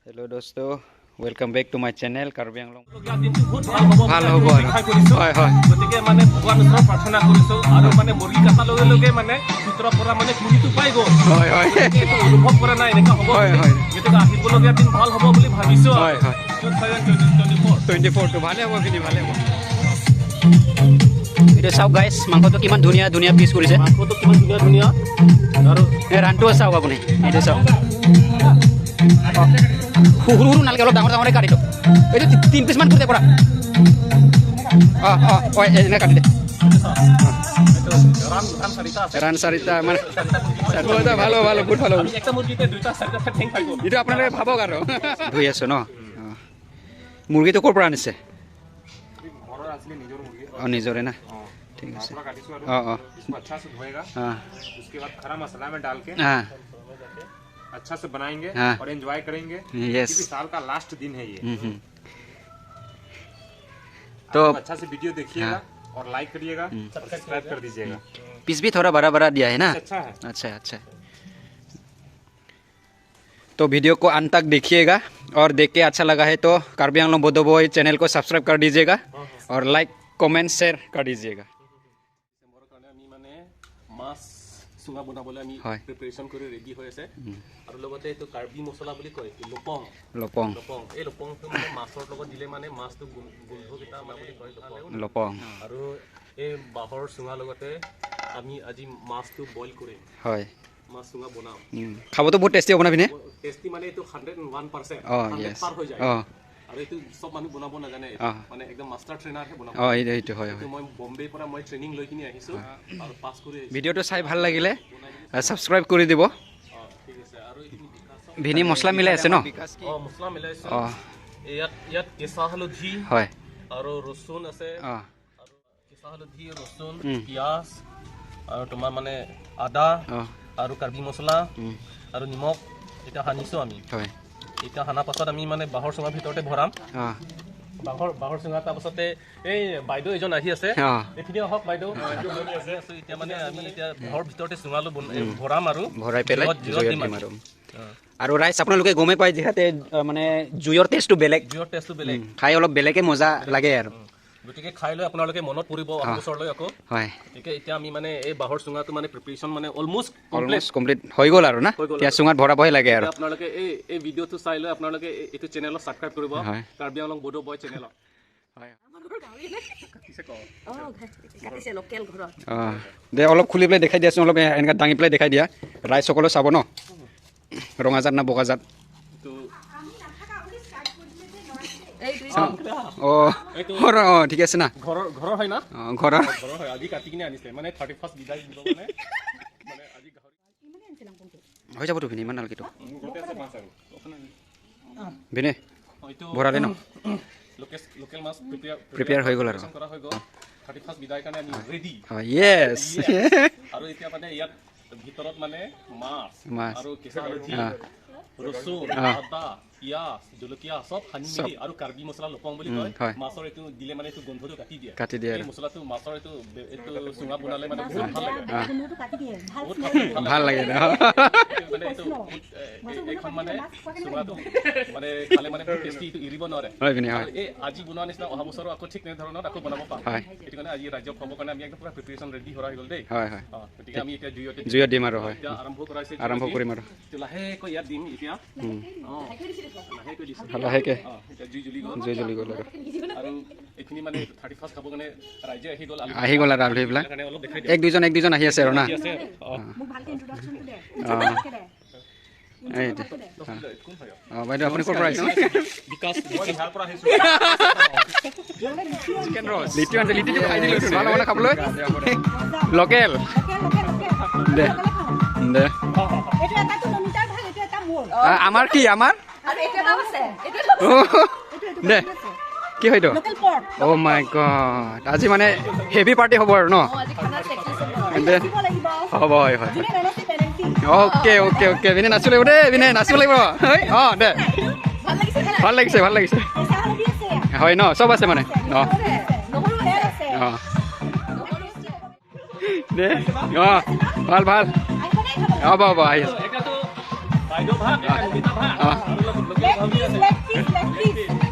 Hello दोस्तों welcome back to my channel Karbi Anglong ভাল হ'ব আৰু হয় হয় গতিকে মানে ভগৱানৰ ওচৰত প্ৰাৰ্থনা কৰিছো আৰু মানে মুৰ্গী কাটাৰ লগে লগে মানে ভিতৰৰ পৰা মানে কুলিটো পাই গ'ল হয় হয় এইটো অনুভৱ কৰা নাই এনেকা হ'ব হয় হয় গতিকে আহিবলগীয়া দিন ভাল হ'ব বুলি ভাবিছো হয় হয় 24 টো ভালে হ'ব কিনি ভালে হ'ব এটা চাওক গাইস মাংসটো কিমান ধুনীয়া ধুনীয়া পিস কৰিছে মাংসটো কিমান ধুনীয়া ধুনীয়া আৰু এই ৰানটো চাওক আপুনি এইটো চাওক সৰু সৰু নালাগে অলপ ডাঙৰ ডাঙৰে কাটি দিয়ক এইটো 3 পিচ মান কৰি দে পৰা এনে কাটি দে ৰান চাৰিটা মানে ভালো ভালো বহুত ভালো একটা মুৰ্গীতে দুটা চাৰিটা ঠেং খাই গ'ল এইটো আপোনালোকে ভাবক আৰু ধুই আছো ন মুৰ্গীটো ক'ৰ পৰা আনিছে ঘৰৰ আসলে নিজৰ মুৰ্গী নিজৰে না ঠিক আছে काटिसु और इसको अच्छा से धोएगा उसके बाद खरा मसाला में डाल के अच्छा से बनाएंगे और एंजॉय करेंगे यस क्योंकि साल का लास्ट दिन है ये तो अच्छा से वीडियो देखिएगा और लाइक करिएगा सब्सक्राइब कर दीजिएगा पीस भी थोड़ा बड़ा बड़ा दिया है ना अच्छा है अच्छा अच्छा तो वीडियो को अंत तक देखिएगा और देख के अच्छा लगा है तो कार्बी आंगलंग बोधो बॉय चैनल को सब्सक्राइब कर दीजिएगा और लाइक कमेंट शेयर कर दीजिएगा মাছ চুঙা বনাবলৈ আমি প্ৰিপাৰেচন কৰি ৰেডি হৈ আছে আৰু লগতে এইটো কাৰ্বি মছলা বুলি কয় লপং লপং লপং এই লপংটো মানে মাছৰ লগত দিলে মানে মাছটো গোন্ধকেইটা মানে বুলি কয় লপং আৰু এই বাঁহৰ চুঙাৰ লগতে আমি আজি মাছটো বইল কৰিম হয় মাছ চুঙা বনাম খাবতো বহুত টেষ্টি হ'ব না পিনে টেষ্টি মানে এইটো 101% পাৰ হৈ যায় আৰু এইটো সব মানুহ বনাব নাজানে মানে একদম মাষ্টাৰ ট্ৰেইনাৰহে বনাব এইটো হয় মই বম্বে পৰা মই ট্ৰেইনিং লৈ কিনে আহিছো আৰু পাছ কৰি আহিছো ভিডিঅ'টো চাই ভাল লাগিলে সাবস্ক্ৰাইব কৰি দিব ঠিক আছে আৰু ভিনি মছলা মিলাই আছে ন মছলা মিলাইছো ইয়াত কেঁচা হালধি হয় আৰু ৰসুন আছে আৰু কেঁচা হালধি ৰসুন পিয়াজ আৰু তোমাৰ মানে আদা আৰু কাৰ্বি মছলা আৰু নিমখ এটা সানিছো আমি হয় এটা সানা পাছত আমি মানে বাঁহৰ চুঙাৰ ভিতৰতে ভৰাম বাঁহৰ চুঙা তাৰ পাছতে এই বাইদেউ এজন আহি আছে এইখিনি আহক বাইদেউ এতিয়া মানে আমি এতিয়া বাঁহৰ ভিতৰতে চুঙালো ভৰাম আৰু ভৰাই পেলাই আৰু ৰাইচ আপোনালোকে গমে পায় যিহেতু মানে জুইৰ টেষ্টটো বেলেগ খাই অলপ বেলেগে মজা লাগে আৰু গতিকে খাই লৈ আপোনালোকে মনত পৰিব অহা বছৰলৈ আকৌ হয় গতিকে এতিয়া আমি মানে এই বাঁহৰ চুঙাটো মানে প্ৰিপাৰেচন মানে অলমোষ্ট কমপ্লিট হৈ গ'ল আৰু না এতিয়া চুঙাত ভৰাবহে লাগে আৰু আপোনালোকে এই ভিডিঅ'টো চাই লৈ আপোনালোকে এইটো চেনেলত ছাবস্ক্ৰাইব কৰিব কাৰ্বি আংলং বড়ো বয় চেনেলত দে অলপ খুলি পেলাই দেখাই দিয়াচোন অলপ এনেকৈ দাঙি পেলাই দেখাই দিয়া ৰাইজ সকলো চাব ন ৰঙাজাত না বগাজাত ঠিক আছে না ঘৰৰ হয় না ঘৰৰ হয় আজি কাটি কিনে আনিছে মানে 31st বিদায় দিব মানে মানে আজি হৈ যাবতো ভিনি ইমান নালাগেতো ভিনি ভৰালে ন লোকেল মাছ প্ৰিপেয়াৰ হৈ গ'ল আৰু কৰা হৈ গ'ল 31st বিদায় কাৰণে আমি ৰেডি ইয়েছ আৰু এতিয়া মানে ইয়াত ভিতৰত মানে মাছ আৰু কেঁচা হালধি ৰসুন আদা পিয়াজ জলকীয়া সব সানি মেলি আৰু কাৰ্বি মছলা লপং বুলি কয় মাছৰ এইটো দিলে মানে এইটো গোন্ধটো কাটি দিয়ে এই মছলাটো মাছৰ এইটো চুঙা বনালে মানে বহুত ভাল লাগে মানে এইটো এইখন মানে চুঙাটো মানে খালে মানে টেষ্টি এইটো এৰিব নোৱাৰে এই আজি বনোৱা নিচিনা অহা বছৰ আকৌ ঠিক তেনেধৰণৰ আকৌ বনাব পাম সেইটো কাৰণে আজি ৰাজ্যক খাবৰ কাৰণে আমি একদম পুৰা প্ৰিপাৰেশ্যন ৰেডি হৈ গ'ল দেই গতিকে আমি এতিয়া জুইত দিম আৰু আৰম্ভ কৰিম আৰু লাহেকৈ ইয়াত দিম এতিয়া লাহেকে জুই জ্বলি গ'ল আৰু এইখিনি মানে 31st খাবৰ কাৰণে ৰাইজে আহি গ'ল আৰু আলহীবিলাক এক দুজন আহি আছে আৰু না বাইদেউ আপুনি ক'ৰ পৰা আহিছে লিটিটো খাই দিলোঁ ভাল হ'ব খাবলৈ লোকেল দে দে আমাৰ কি আমাৰ দে কি হয়তো অ' মাই গড আজি মানে হেভি পাৰ্টি হ'ব আৰু ন হ'ব হয় হয় অ'কে অ'কে অ'কে বিনে নাচিব লাগিব দেই বিনে নাচিব লাগিব অঁ দে ভাল লাগিছে হয় ন চব আছে মানে অঁ অঁ দে অঁ ভাল হ'ব আহি আছে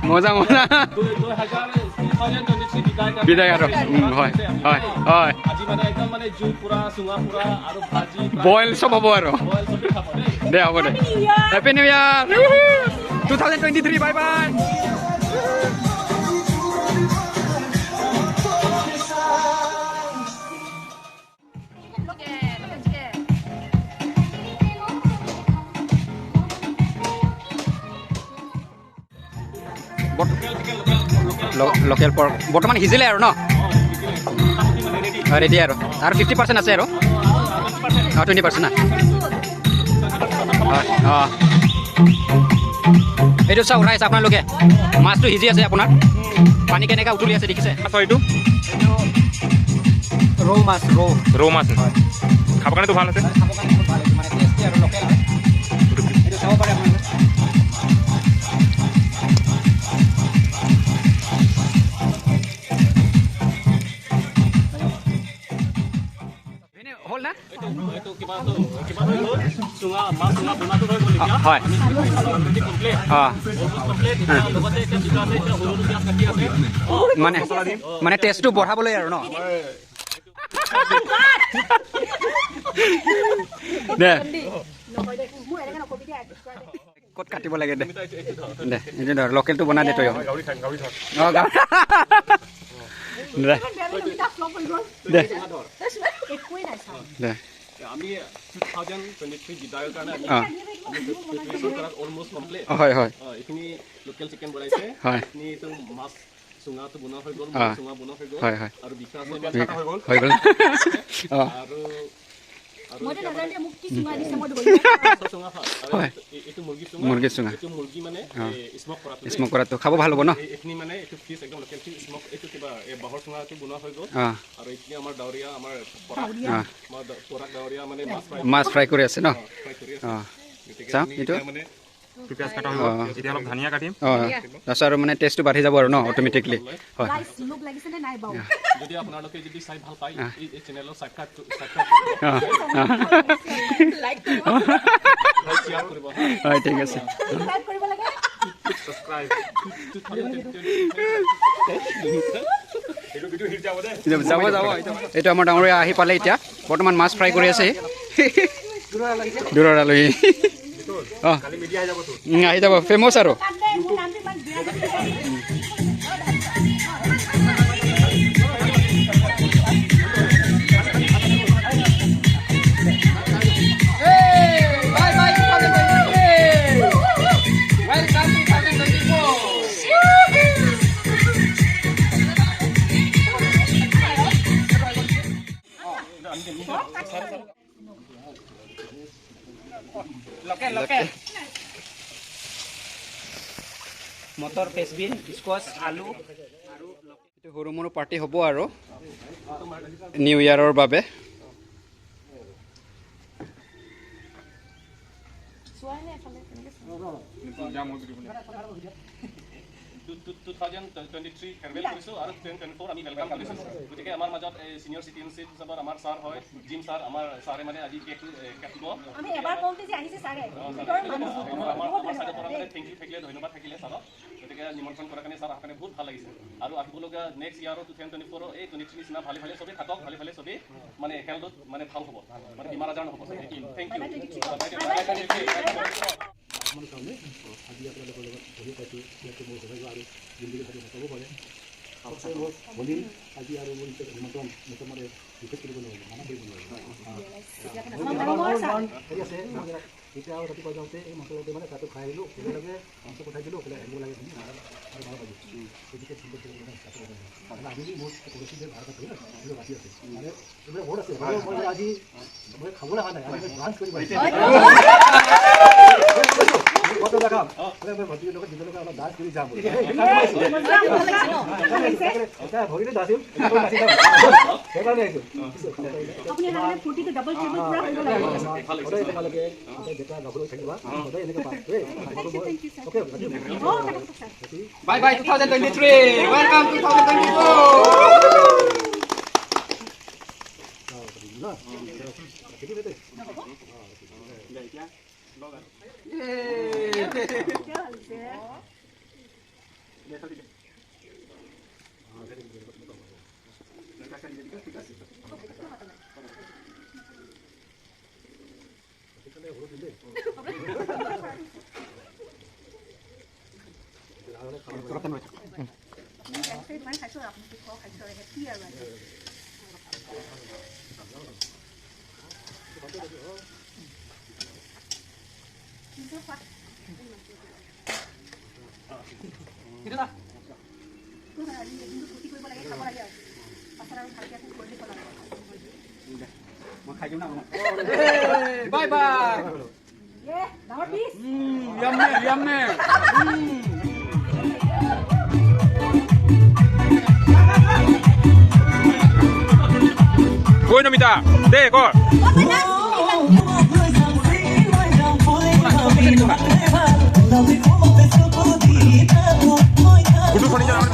মজা মজা বিদায় আৰু হয় হয় হয় বইল চব হ'ব আৰু দে হ'ব দে happy new year 2023 bye bye local pork বৰ্তমান সিজিলে আৰু ন ৰেডি আৰু 50% আছে আৰু 20% না হয় অঁ এইটো চাওক ৰাইজ আপোনালোকে মাছটো সিজি আছে আপোনাৰ পানী কেনেকৈ উতলি আছে দেখিছে এইটো ৰৌ মাছ ৰৌ মাছ খাবৰ কাৰণেতো ভাল আছে আৰু লোকেল হয় এইটো চাব পাৰে আপোনালোকে হ'ল না হয় মানে টেষ্টটো বঢ়াবলৈ আৰু ন দে ক'ত কাটিব লাগে দে দে এইটো ধৰ লোকেলটো বনাই দে তই অঁ দে দে আমি 2023 বিদায়ৰ কাৰণে অলমোষ্ট কমপ্লিট হয় হয় এইখিনি লোকেল চিকেন বনাইছে হয় এইটো মাছ চুঙাটো বনোৱা হৈ গ'ল চুঙা বনোৱা হৈ গ'ল হয় হয় আৰু বিকা হৈ গ'ল আৰু মুৰ্গী চুঙা স্মক কৰাটো খাব ভাল হ'ব ন এইখিনি মানে এইটো ফিছ একদম লোকেল ফিছ স্মক এইটো কিবা বাঁহৰ চুঙাটো বনোৱা হৈ গ'ল আৰু এইখিনি আমাৰ ডাৱৰীয়া আমাৰ পৰাগ ডাৱৰীয়া মানে মাছ ফ্ৰাই কৰি আছে ন অঁ চাওক এইটো মানে পিঁয়াজ কাটা হৈ গ'ল এতিয়া অলপ ধনিয়া কাটিম তাৰপিছত আৰু মানে টেষ্টটো বাঢ়ি যাব আৰু ন অট'মেটিকলি হয় যদি আপোনালোকে যদি চাই ভাল পায় এই চেনেলৰ হয় ঠিক আছে যাব যাব এইটো আমাৰ ডাঙৰীয়া আহি পালে এতিয়া বৰ্তমান মাছ ফ্ৰাই কৰি আছে দূৰৰ আলহী অঁ আহি যাব ফেমাছ আৰু মটৰ ফেচবিন স্কোৱাচ আলু আৰু সৰু মৰু পাৰ্টি হ'ব আৰু নিউ ইয়াৰৰ বাবে 2023 ফেয়াৰৱেল কৰিছোঁ আৰু 2024 আমি ৱেলকাম কৰিছোঁ গতিকে আমাৰ মাজত চিনিয়ৰ চিটিজেনশ্বিপ হিচাপত আমাৰ ছাৰ হয় জিম ছাৰ আমাৰ ছাৰে মানে আজি কেকটো কাটিব আমি এবাৰ কওঁতে যে আহিছে ছাৰে আমাৰ ছাইডৰ পৰা মানে থেংক ইউ থাকিলে ধন্যবাদ থাকিলে ছাৰক গতিকে নিমন্ত্ৰণ কৰাৰ কাৰণে ছাৰ অহাৰ কাৰণে বহুত ভাল লাগিছে আৰু আহিবলগীয়া নেক্সট ইয়াৰো 2024 এই 23 নিচিনা ভালে ভালে চবেই থাকক ভালে ভালে চবেই মানে হেল্থত মানে ভাল হ'ব মানে বেমাৰ আজাৰ নহ'ব থেংক ইউ আজি আপোনালোকৰ লগত বহি পাইছোঁ ইয়াতে মোৰ সহায় আৰু জিন্দগী ভাগে নক'ব পাৰে সঁচাই মোৰ বলিল আজি আৰু মোৰ নিমন্ত্ৰণ মানে বিশেষ কৰিব নোৱাৰিব মানা কৰিব নোৱাৰিব ঠিক আছে এতিয়া আৰু ৰাতিপুৱা যাওঁতে এই মাছতে মানে তাতো খাই আহিলোঁ একেলগে মাছ পঠাই দিলোঁ একেলগে আহিব লাগে আৰু ভাল পাইছোঁ গতিকে চিন্তা কৰিব আমি মোৰ কৰিছোঁ যে ভাল পাইছোঁ এইবোৰ বাকী আছে মানে এইবিলাক বহুত আছে মই আজি মই খাবলৈ অহা নাই আজি মই ডান্স কৰিব ফটো দেখাম ভণ্টিৰ লগত দিনৰ লগত অলপ ডান্স কৰি যাম ভৰিটো নাছিল সেইকাৰণে আহিছোঁ সদায় তোমালোকে যেতিয়া গাভৰু থাকিবা সদায় এনেকৈ পাম okay bye bye 2023 welcome 2024 Bye bye. Yummy, yummy. Ôi Nomita, đây con. Kudu phone jangan.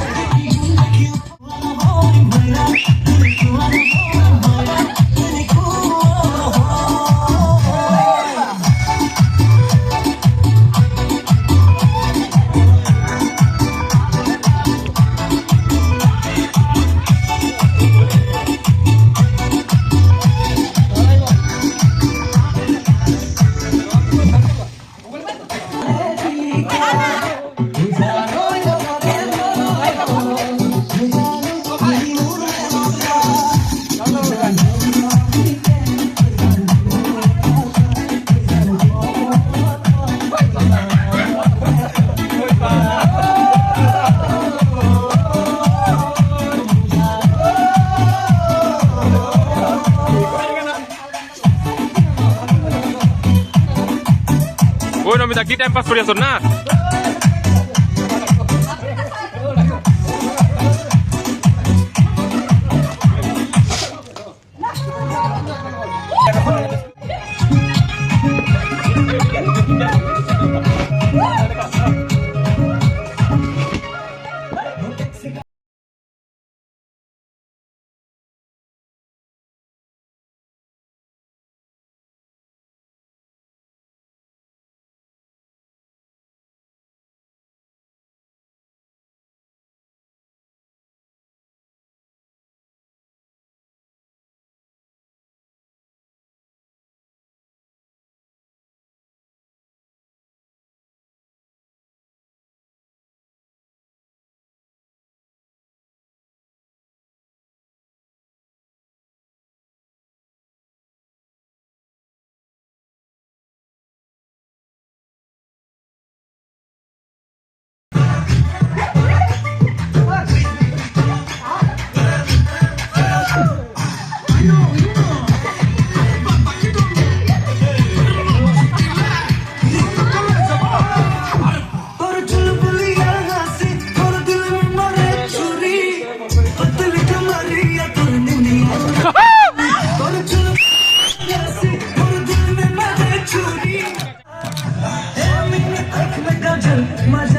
Ôi Nomita, কি টাইম পাস কৰি আছ না? माझ्या